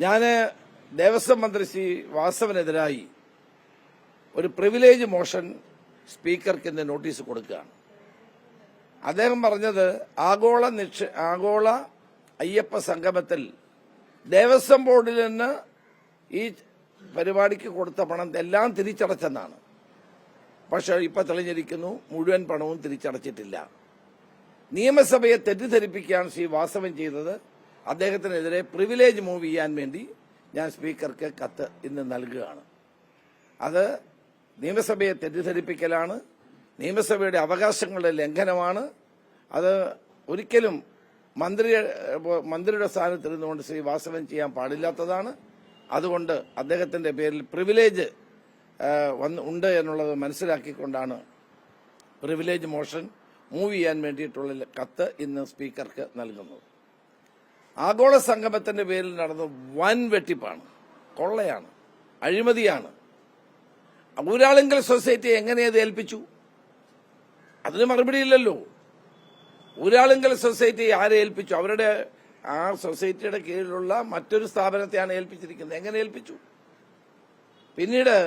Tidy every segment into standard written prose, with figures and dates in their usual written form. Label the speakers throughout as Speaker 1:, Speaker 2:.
Speaker 1: ഞാൻ ദേവസ്വം മന്ത്രി ശ്രീ വാസവനെതിരായി ഒരു പ്രിവിലേജ് മോഷൻ സ്പീക്കർക്ക് ഇന്ന് നോട്ടീസ് കൊടുക്കുകയാണ്. അദ്ദേഹം പറഞ്ഞത് ആഗോള അയ്യപ്പ സംഗമത്തിൽ ദേവസ്വം ബോർഡിൽ നിന്ന് ഈ പരിപാടിക്ക് കൊടുത്ത പണം എല്ലാം തിരിച്ചടച്ചെന്നാണ്. പക്ഷേ ഇപ്പൊ തെളിഞ്ഞിരിക്കുന്നു മുഴുവൻ പണവും തിരിച്ചടച്ചിട്ടില്ല. നിയമസഭയെ തെറ്റിദ്ധരിപ്പിക്കുകയാണ് ശ്രീ വാസവൻ ചെയ്തത്. അദ്ദേഹത്തിനെതിരെ പ്രിവിലേജ് മൂവ് ചെയ്യാൻ വേണ്ടി ഞാൻ സ്പീക്കർക്ക് കത്ത് ഇന്ന് നൽകുകയാണ്. അത് നിയമസഭയെ തെറ്റിദ്ധരിപ്പിക്കലാണ്, നിയമസഭയുടെ അവകാശങ്ങളുടെ ലംഘനമാണ്. അത് ഒരിക്കലും മന്ത്രിയുടെ സ്ഥാനത്തിരുന്നുകൊണ്ട് ശ്രീ വാസവൻ ചെയ്യാൻ പാടില്ലാത്തതാണ്. അതുകൊണ്ട് അദ്ദേഹത്തിന്റെ പേരിൽ പ്രിവിലേജ് ഉണ്ട് എന്നുള്ളത് മനസ്സിലാക്കിക്കൊണ്ടാണ് പ്രിവിലേജ് മോഷൻ മൂവ് ചെയ്യാൻ വേണ്ടിയിട്ടുള്ള കത്ത് ഇന്ന് സ്പീക്കർക്ക് നൽകുന്നത്. ആഗോള സംഗമത്തിന്റെ പേരിൽ നടന്ന വൻ വെട്ടിപ്പാണ്, കൊള്ളയാണ്, അഴിമതിയാണ്. ഊരാളുങ്കൽ സൊസൈറ്റി എങ്ങനെയത് ഏൽപ്പിച്ചു? അതിന് മറുപടിയില്ലല്ലോ. ഊരാളുങ്കൽ സൊസൈറ്റി ആരെ ഏൽപ്പിച്ചു? അവരുടെ ആ സൊസൈറ്റിയുടെ കീഴിലുള്ള മറ്റൊരു സ്ഥാപനത്തെയാണ് ഏൽപ്പിച്ചിരിക്കുന്നത്. എങ്ങനെ ഏൽപ്പിച്ചു? പിന്നീട്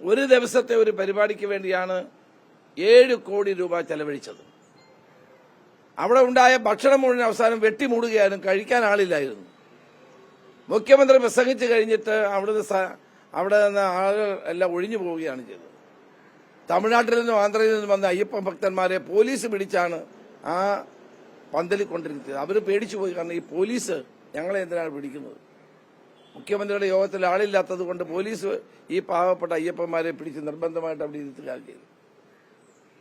Speaker 1: ഒരു ദിവസത്തെ ഒരു പരിപാടിക്ക് വേണ്ടിയാണ് 7 കോടി രൂപ ചെലവഴിച്ചത്. അവിടെ ഉണ്ടായ ഭക്ഷണം മുഴുവൻ അവസാനം വെട്ടിമൂടുകയായിരുന്നു, കഴിക്കാൻ ആളില്ലായിരുന്നു. മുഖ്യമന്ത്രി പ്രസംഗിച്ചു കഴിഞ്ഞിട്ട് അവിടെ നിന്ന് ആളുകൾ എല്ലാം ഒഴിഞ്ഞു പോവുകയാണ് ചെയ്തത്. തമിഴ്നാട്ടിൽ നിന്നും ആന്ധ്രയിൽ നിന്നും വന്ന അയ്യപ്പ ഭക്തന്മാരെ പോലീസ് പിടിച്ചാണ് ആ പന്തലിൽ കൊണ്ടിരുന്നത്. അവർ പേടിച്ചു പോയി. കാരണം ഈ പോലീസ് ഞങ്ങളെ എന്തിനാണ് പിടിക്കുന്നത്? മുഖ്യമന്ത്രിയുടെ യോഗത്തിൽ ആളില്ലാത്തത് കൊണ്ട് പോലീസ് ഈ പാവപ്പെട്ട അയ്യപ്പന്മാരെ പിടിച്ച് നിർബന്ധമായിട്ട് അവിടെ ഇരുത്തുകയാണ് ചെയ്തത്.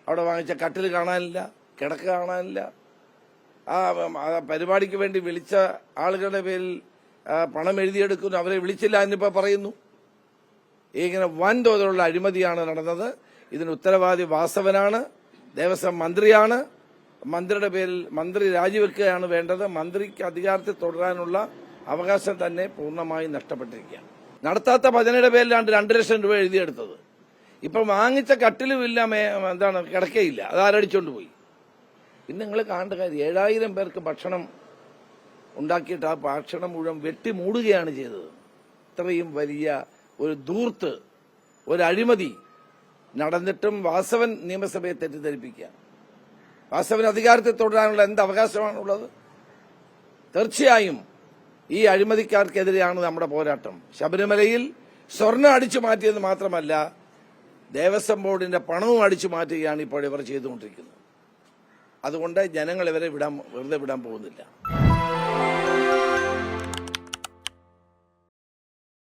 Speaker 1: അവിടെ വാങ്ങിച്ച കട്ടിൽ കാണാനില്ല, കിടക്ക കാണാനില്ല. ആ പരിപാടിക്ക് വേണ്ടി വിളിച്ച ആളുകളുടെ പേരിൽ പണം എഴുതിയെടുക്കുന്നു, അവരെ വിളിച്ചില്ല എന്നിപ്പോ പറയുന്നു. ഇങ്ങനെ വൻതോതിലുള്ള അഴിമതിയാണ് നടന്നത്. ഇതിന് ഉത്തരവാദി വാസവനാണ്, ദേവസ്വം മന്ത്രിയാണ്. മന്ത്രിയുടെ പേരിൽ മന്ത്രി രാജിവെക്കുകയാണ് വേണ്ടത്. മന്ത്രിക്ക് അധികാരത്തിൽ തുടരാനുള്ള അവകാശം തന്നെ പൂർണ്ണമായും നഷ്ടപ്പെട്ടിരിക്കുകയാണ്. നടത്താത്ത ഭജനയുടെ പേരിലാണ് 2 ലക്ഷം രൂപ എഴുതിയെടുത്തത്. ഇപ്പൊ വാങ്ങിച്ച കട്ടിലുമില്ല, കിടക്കയില്ല, അതാരടിച്ചോണ്ട് പോയി. പിന്നെ നിങ്ങൾ കാണേണ്ട കാര്യം, 7000 പേർക്ക് ഭക്ഷണം ഉണ്ടാക്കിയിട്ട് ആ ഭക്ഷണം മുഴുവൻ വെട്ടിമൂടുകയാണ് ചെയ്തത്. ഇത്രയും വലിയ ഒരു ധൂർത്ത്, ഒരു അഴിമതി നടന്നിട്ടും വാസവൻ നിയമസഭയെ തെറ്റിദ്ധരിപ്പിക്കുക. വാസവൻ അധികാരത്തിൽ തുടരാനുള്ള എന്ത് അവകാശമാണുള്ളത്? തീർച്ചയായും ഈ അഴിമതിക്കാർക്കെതിരെയാണ് നമ്മുടെ പോരാട്ടം. ശബരിമലയിൽ സ്വർണ്ണം അടിച്ചു മാറ്റിയത് മാത്രമല്ല, ദേവസ്വം ബോർഡിന്റെ പണവും അടിച്ചു മാറ്റുകയാണ് ഇപ്പോൾ ഇവർ ചെയ്തുകൊണ്ടിരിക്കുന്നത്. അതുകൊണ്ട് ജനങ്ങൾ ഇവരെ വെറുതെ വിടാൻ പോകുന്നില്ല.